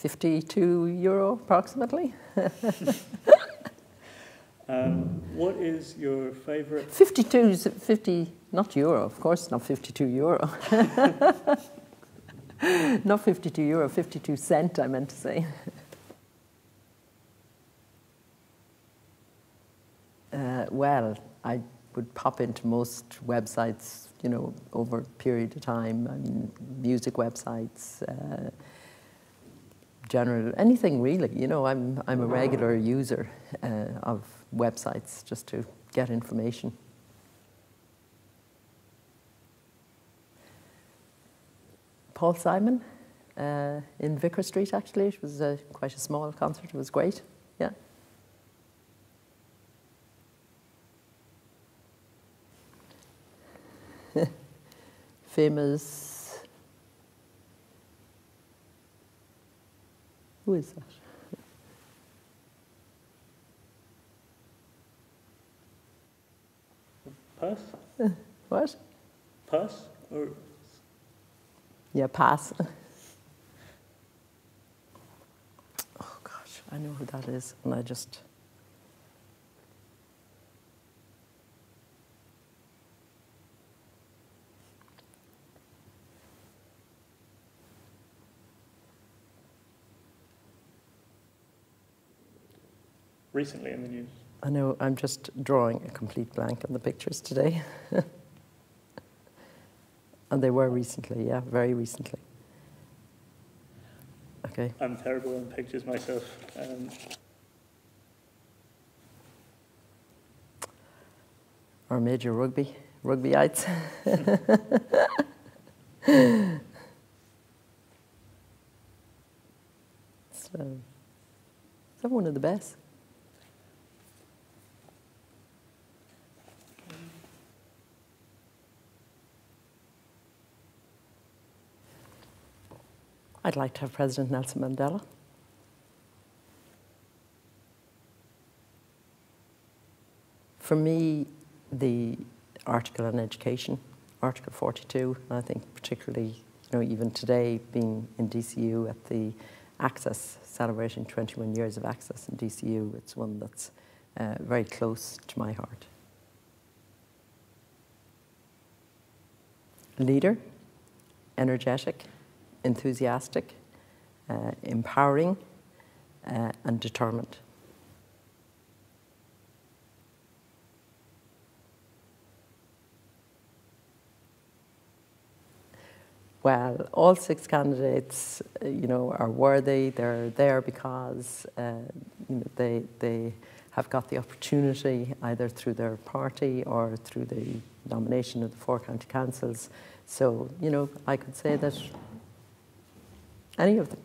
€52 approximately. What is your favourite? 50, not euro, of course, not €52. Not €52, 52 cent, I meant to say. Well, I would pop into most websites, you know, over a period of time. I mean, music websites, general, anything really. You know, I'm a regular user of websites just to get information. Paul Simon in Vicar Street, actually. It was quite a small concert. It was great, yeah. Famous, who is that? Pass? What? Pass? Or? Yeah, pass. Oh gosh, I know who that is, and I just... Recently in the news. I know, I'm just drawing a complete blank on the pictures today. And they were recently, yeah, very recently. Okay. I'm terrible in pictures myself. Or major rugbyites. So, is that one of the best? I'd like to have President Nelson Mandela. For me, the article on education, Article 42, and I think particularly, you know, even today, being in DCU at the Access, celebrating 21 years of Access in DCU, it's one that's very close to my heart. Leader, energetic, enthusiastic, empowering, and determined. Well, all 6 candidates, you know, are worthy. They're there because you know, they have got the opportunity, either through their party or through the nomination of the 4 county councils. So, you know, I could say that any of them.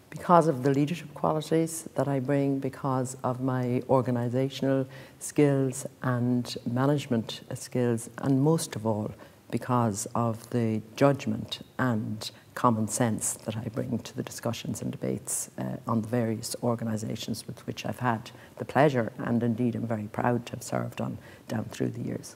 Because of the leadership qualities that I bring, because of my organisational skills and management skills, and most of all, because of the judgment and common sense that I bring to the discussions and debates on the various organisations with which I've had the pleasure, and indeed I'm very proud to have served on down through the years.